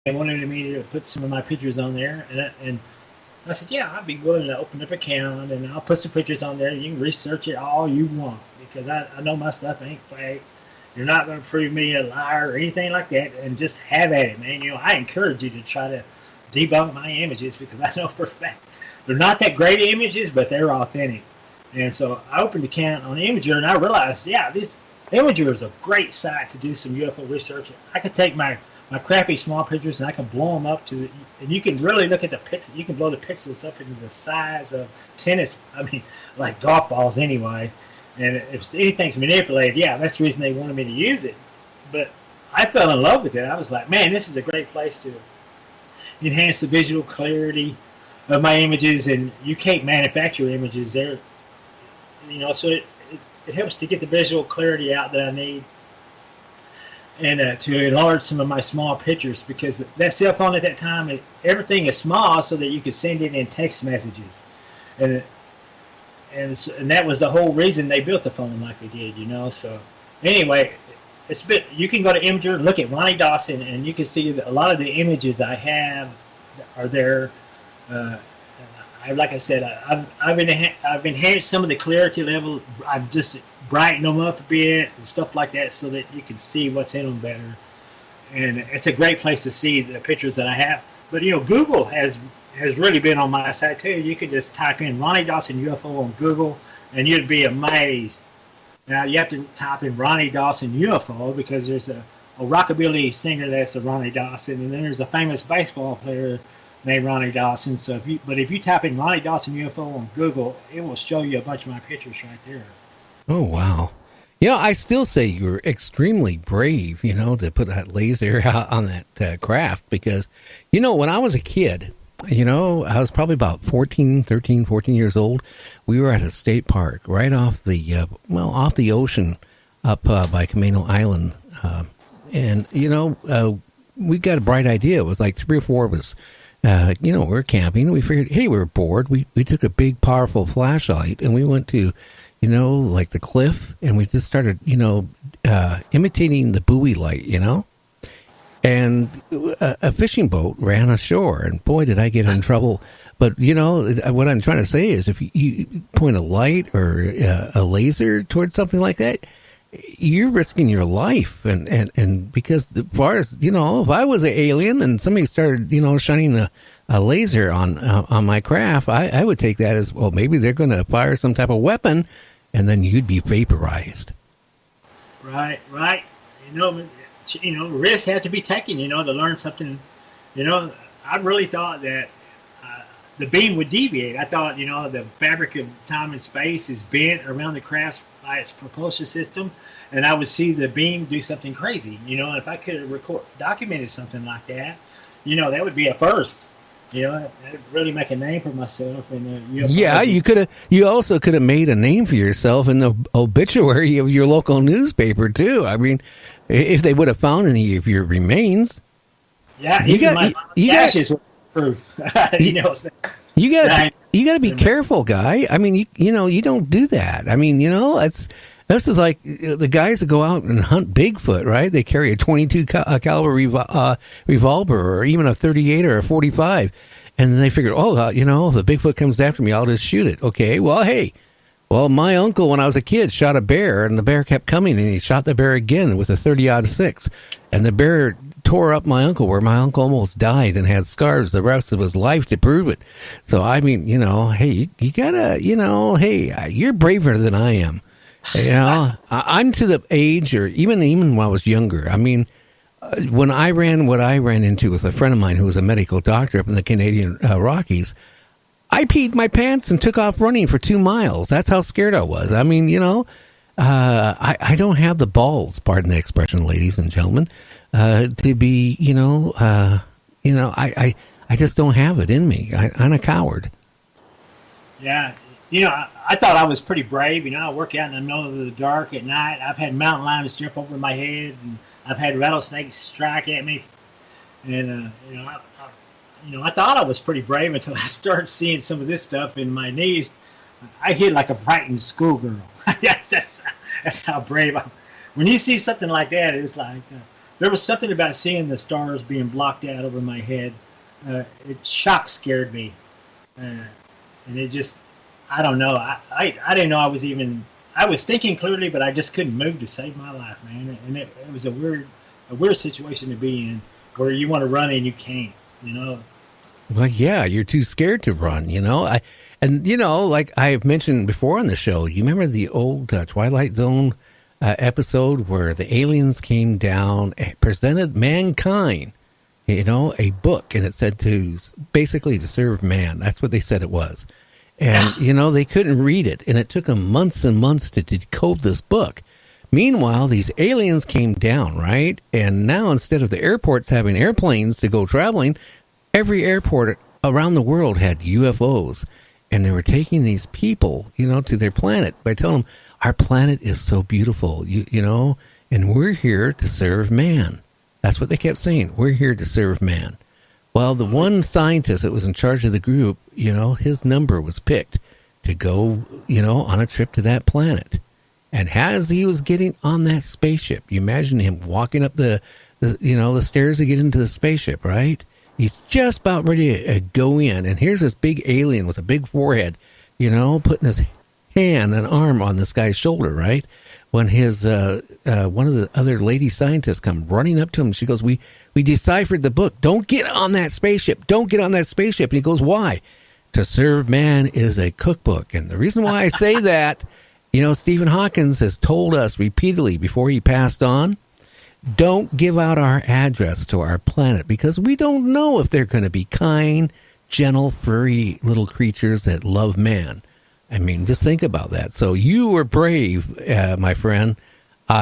and wanted me to put some of my pictures on there, and I said, yeah, I'd be willing to open up an account, and I'll put some pictures on there. You can research it all you want because I know my stuff ain't fake. You're not going to prove me a liar or anything like that, and just have at it, man. I encourage you to try to debunk my images because I know for a fact they're not that great images, but they're authentic. And so I opened an account on Imager, and I realized, yeah, this Imager is a great site to do some UFO research. I could take my crappy small pictures and I can blow them up to, and you can really look at the pixels. You can blow the pixels up into the size of tennis. I mean, like golf balls anyway. And if anything's manipulated, yeah, that's the reason they wanted me to use it. But I fell in love with it. I was like, man, this is a great place to enhance the visual clarity of my images, and you can't manufacture images there. So it helps to get the visual clarity out that I need, and to enlarge some of my small pictures, because that cell phone at that time, everything is small so that you could send it in text messages, and that was the whole reason they built the phone like they did. So anyway, you can go to Imager and look at Ronny Dawson, and you can see that a lot of the images I have are there. Like I said, I've enhanced some of the clarity level. I've just brightened them up a bit and stuff like that so that you can see what's in them better. And it's a great place to see the pictures that I have. But Google has really been on my side too. You can just type in Ronny Dawson UFO on Google, and you'd be amazed. Now you have to type in Ronny Dawson UFO because there's a rockabilly singer that's a Ronny Dawson, and then there's a famous baseball player named Ronny Dawson. So if you type in Ronny Dawson UFO on Google, it will show you a bunch of my pictures right there. Oh wow! I still say you're extremely brave. To put that laser out on that craft, because when I was a kid, I was probably about 13, 14 years old. We were at a state park right off the off the ocean up by Camino Island, and we got a bright idea. It was like 3 or 4 of us. We're camping. We figured, hey, we were bored. We took a big, powerful flashlight and we went to, like the cliff, and we just started, imitating the buoy light, and a fishing boat ran ashore, and boy, did I get in trouble. But, what I'm trying to say is if you point a light or a laser towards something like that, you're risking your life, and because as far as if I was an alien and somebody started shining a laser on my craft, I would take that as, well, maybe they're going to fire some type of weapon, and then you'd be vaporized. Right. Risks have to be taken, to learn something. I really thought that the beam would deviate. I thought, the fabric of time and space is bent around the craft by its propulsion system, and I would see the beam do something crazy. If I could have documented something like that, that would be a first. I'd really make a name for myself. You also could have made a name for yourself in the obituary of your local newspaper too. I mean, if they would have found any of your remains. Yeah, you got ashes were proof. You got to be careful, guy. I mean, you don't do that. I mean, this is like the guys that go out and hunt Bigfoot, right? They carry a 22 caliber revolver, or even a 38 or a 45, and then they figure, if the Bigfoot comes after me, I'll just shoot it. Okay, my uncle, when I was a kid, shot a bear, and the bear kept coming, and he shot the bear again with a 30-06, and the bear tore up my uncle, where my uncle almost died and had scars the rest of his life to prove it. So, I mean, hey, you gotta, hey, you're braver than I am. I'm to the age, or even when I was younger. I mean, when I ran what I ran into with a friend of mine who was a medical doctor up in the Canadian Rockies, I peed my pants and took off running for 2 miles. That's how scared I was. I mean, I don't have the balls, pardon the expression, ladies and gentlemen, to be, I just don't have it in me. I'm a coward. Yeah. I thought I was pretty brave. I work out in the middle of the dark at night. I've had mountain lions jump over my head, and I've had rattlesnakes strike at me. And, I thought I was pretty brave until I started seeing some of this stuff in my knees. I hit like a frightened schoolgirl. Yes, that's how brave I am. When you see something like that, it's like, there was something about seeing the stars being blocked out over my head. It scared me, and it just, I don't know. I didn't know I was even. I was thinking clearly, but I just couldn't move to save my life, man. And it was a weird situation to be in, where you want to run and you can't. Well, yeah, you're too scared to run. Like I've mentioned before on the show, you remember the old Twilight Zone episode where the aliens came down and presented mankind, a book, and it said to serve man. That's what they said it was. And, they couldn't read it, and it took them months and months to decode this book. Meanwhile, these aliens came down, right? And now instead of the airports having airplanes to go traveling, every airport around the world had UFOs. And they were taking these people, to their planet by telling them, our planet is so beautiful, and we're here to serve man. That's what they kept saying. We're here to serve man. Well, the one scientist that was in charge of the group, his number was picked to go, on a trip to that planet. And as he was getting on that spaceship, you imagine him walking up the stairs to get into the spaceship, right? He's just about ready to go in. And here's this big alien with a big forehead, putting his hand and arm on this guy's shoulder, right? When his one of the other lady scientists come running up to him, she goes, "We deciphered the book. Don't get on that spaceship. Don't get on that spaceship." And he goes, "Why?" "To serve man is a cookbook." And the reason why I say that, Stephen Hawking has told us repeatedly before he passed on, don't give out our address to our planet because we don't know if they're going to be kind, gentle, furry little creatures that love man. I mean, just think about that. So you were brave, my friend.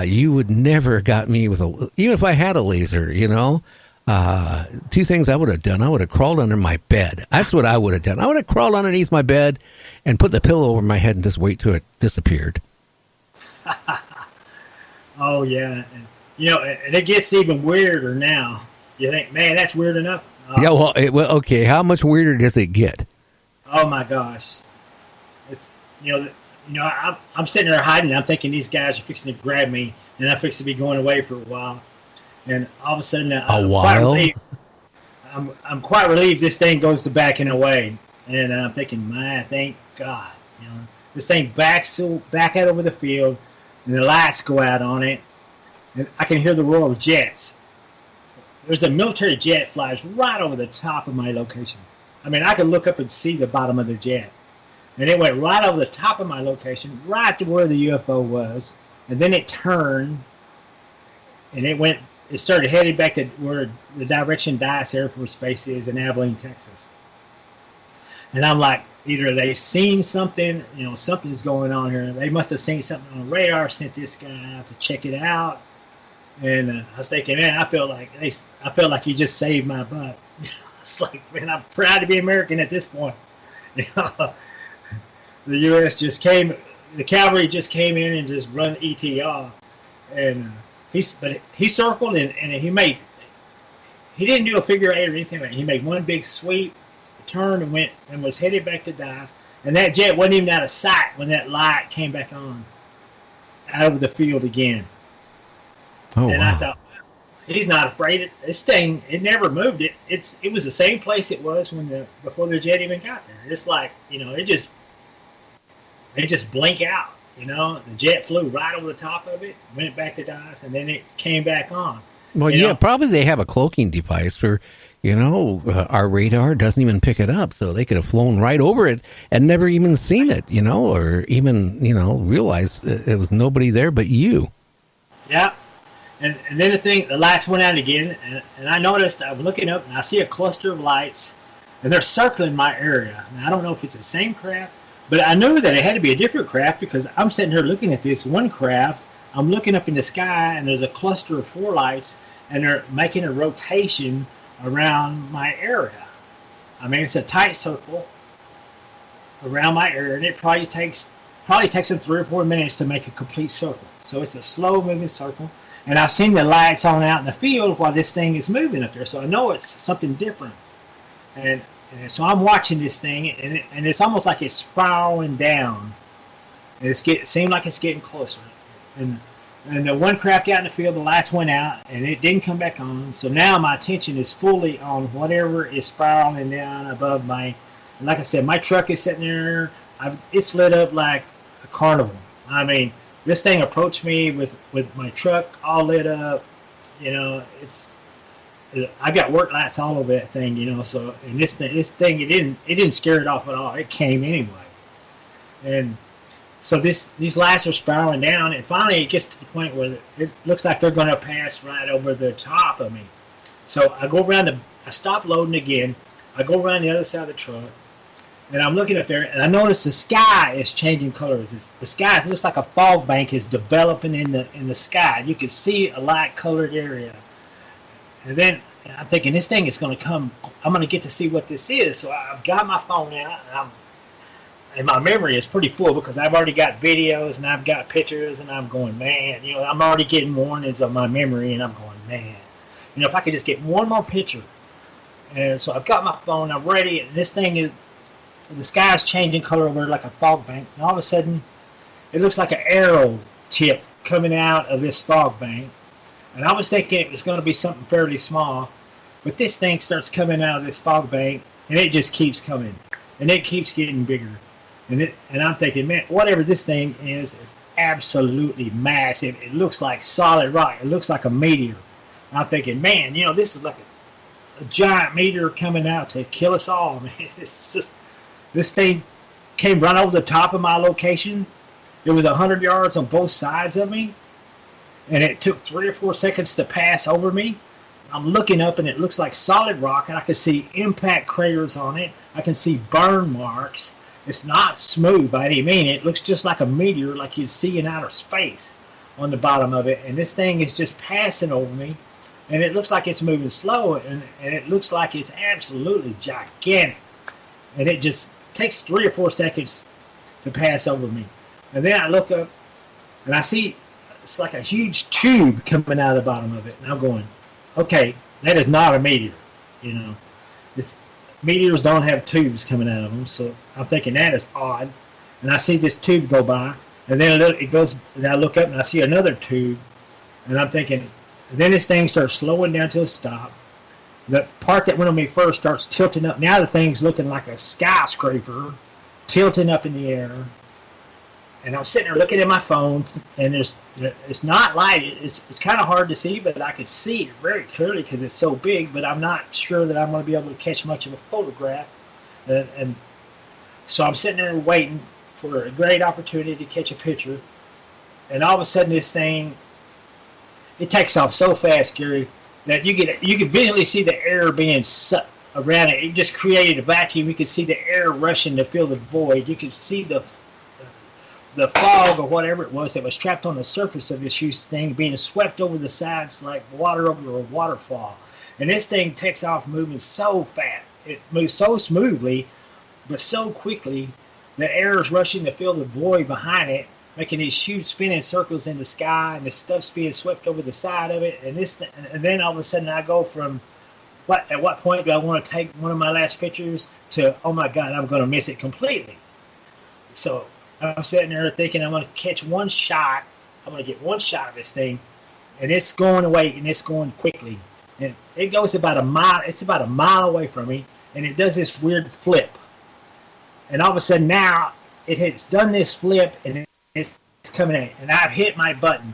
You would never got me with even if I had a laser, two things I would have done. I would have crawled under my bed. That's what I would have done. I would have crawled underneath my bed and put the pillow over my head and just wait till it disappeared. Oh, yeah. And it gets even weirder now. You think, man, that's weird enough? Yeah, well, okay. How much weirder does it get? Oh, my gosh. It's, I'm sitting there hiding. I'm thinking these guys are fixing to grab me, and I'm fixing to be going away for a while. And all of a sudden, I'm quite relieved this thing goes to backing away. And I'm thinking, man, thank God. This thing backs out over the field, and the lights go out on it, and I can hear the roar of jets. There's a military jet flies right over the top of my location. I mean, I could look up and see the bottom of the jet. And it went right over the top of my location, right to where the UFO was. And then it turned, and it started heading back to where the direction Dice Air Force Base is in Abilene, Texas. And I'm like, either they've seen something, something's going on here. They must have seen something on the radar, sent this guy out to check it out. And I was thinking, man, I feel like you just saved my butt. It's like, man, I'm proud to be American at this point. The U.S. the cavalry just came in and just run ET off, and he circled and he didn't do a figure eight or anything like that. He made one big sweep, turned and went and was headed back to Dice, and that jet wasn't even out of sight when that light came back on out over the field again. Oh, and wow. I thought, he's not afraid of this thing. It never moved. It was the same place it was before the jet even got there. It's like, they just blink out, The jet flew right over the top of it, went back to Dice, and then it came back on. Well, probably they have a cloaking device for, our radar doesn't even pick it up, so they could have flown right over it and never even seen it, or even, realized it was nobody there but you. Yeah. And then the lights went out again, and I noticed, I was looking up, and I see a cluster of lights, and they're circling my area. And I don't know if it's the same craft, but I knew that it had to be a different craft because I'm sitting here looking at this one craft. I'm looking up in the sky, and there's a cluster of 4 lights, and they're making a rotation around my area. I mean, it's a tight circle around my area, and it probably takes them 3 or 4 minutes to make a complete circle. So it's a slow-moving circle. And I've seen the lights on out in the field while this thing is moving up there, so I know it's something different. And so I'm watching this thing, and it's almost like it's spiraling down. And it seems like it's getting closer. And And the one crapped out in the field, the lights went out, and it didn't come back on. So now my attention is fully on whatever is spiraling down above my. Like I said, my truck is sitting there. It's lit up like a carnival. I mean, this thing approached me with my truck all lit up. You know, I got work lights all over that thing. You know, so and this thing it didn't scare it off at all. It came anyway, and. So these lights are spiraling down, and finally it gets to the point where it looks like they're going to pass right over the top of me. So I go around I stop loading again. I go around the other side of the truck, and I'm looking up there, and I notice the sky is changing colors. The sky looks like a fog bank is developing in the sky. You can see a light colored area, and then I'm thinking this thing is going to come. I'm going to get to see what this is. So I've got my phone out, and my memory is pretty full because I've already got videos and I've got pictures, and I'm going, man, you know, I'm already getting warnings of my memory, and I'm going, man, you know, if I could just get one more picture. And so I've got my phone, I'm ready, and this thing is, the sky is changing color over like a fog bank, and all of a sudden, it looks like an arrow tip coming out of this fog bank. And I was thinking it was going to be something fairly small, but this thing starts coming out of this fog bank, and it just keeps coming, and it keeps getting bigger. And I'm thinking, man, whatever this thing is absolutely massive. It looks like solid rock. It looks like a meteor. And I'm thinking, man, you know, this is like a giant meteor coming out to kill us all, man. It's just, this thing came right over the top of my location. It was 100 yards on both sides of me, and it took 3 or 4 seconds to pass over me. I'm looking up, and it looks like solid rock, and I can see impact craters on it. I can see burn marks. It's not smooth by any means. It looks just like a meteor, like you'd see in outer space on the bottom of it. And this thing is just passing over me. And it looks like it's moving slow. And it looks like it's absolutely gigantic. And it just takes 3 or 4 seconds to pass over me. And then I look up, and I see it's like a huge tube coming out of the bottom of it. And I'm going, okay, that is not a meteor. You know, meteors don't have tubes coming out of them, so I'm thinking that is odd. And I see this tube go by, and then it goes, and I look up and I see another tube, and I'm thinking, and then this thing starts slowing down to a stop. The part that went on me first starts tilting up. Now the thing's looking like a skyscraper, tilting up in the air. And I'm sitting there looking at my phone, and it's not lighted. It's kind of hard to see, but I could see it very clearly because it's so big. But I'm not sure that I'm going to be able to catch much of a photograph. And so I'm sitting there waiting for a great opportunity to catch a picture. And all of a sudden, this thing, it takes off so fast, Gary, that you can visually see the air being sucked around it. It just created a vacuum. You could see the air rushing to fill the void. You could see the fog or whatever it was that was trapped on the surface of this huge thing being swept over the sides like water over a waterfall. And this thing takes off moving so fast. It moves so smoothly, but so quickly, the air is rushing to fill the void behind it, making these huge spinning circles in the sky, and the stuff's being swept over the side of it. And then all of a sudden I go from, at what point do I want to take one of my last pictures to, oh my God, I'm going to miss it completely. So I'm sitting there thinking I'm going to catch one shot. I'm going to get one shot of this thing, and it's going away, and it's going quickly. And it goes about a mile. It's about a mile away from me, and it does this weird flip. And all of a sudden now it has done this flip, and it's coming in, and I've hit my button,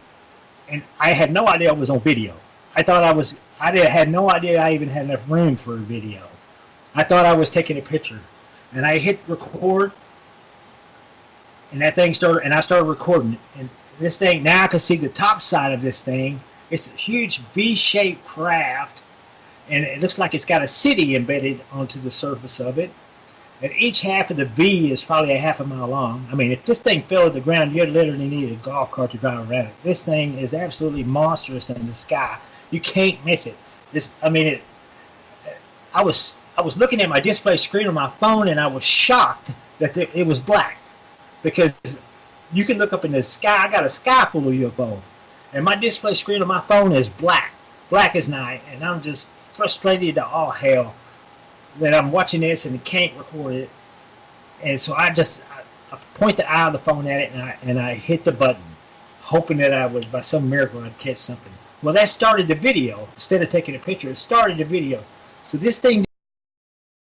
and I had no idea I was on video. I had no idea I even had enough room for a video. I thought I was taking a picture, and I hit record. And that thing started, and I started recording it. And this thing, now I can see the top side of this thing. It's a huge V-shaped craft, and it looks like it's got a city embedded onto the surface of it. And each half of the V is probably a half a mile long. I mean, if this thing fell to the ground, you'd literally need a golf cart to drive around it. This thing is absolutely monstrous in the sky. You can't miss it. I was looking at my display screen on my phone, and I was shocked that it was black. Because you can look up in the sky. I got a sky full of UFO, and my display screen on my phone is black as night, and I'm just frustrated to all hell that I'm watching this and can't record it. And so I point the eye of the phone at it, and I hit the button. hoping that I would, by some miracle, I'd catch something. Well, that started the video. Instead of taking a picture, it started the video. So this thing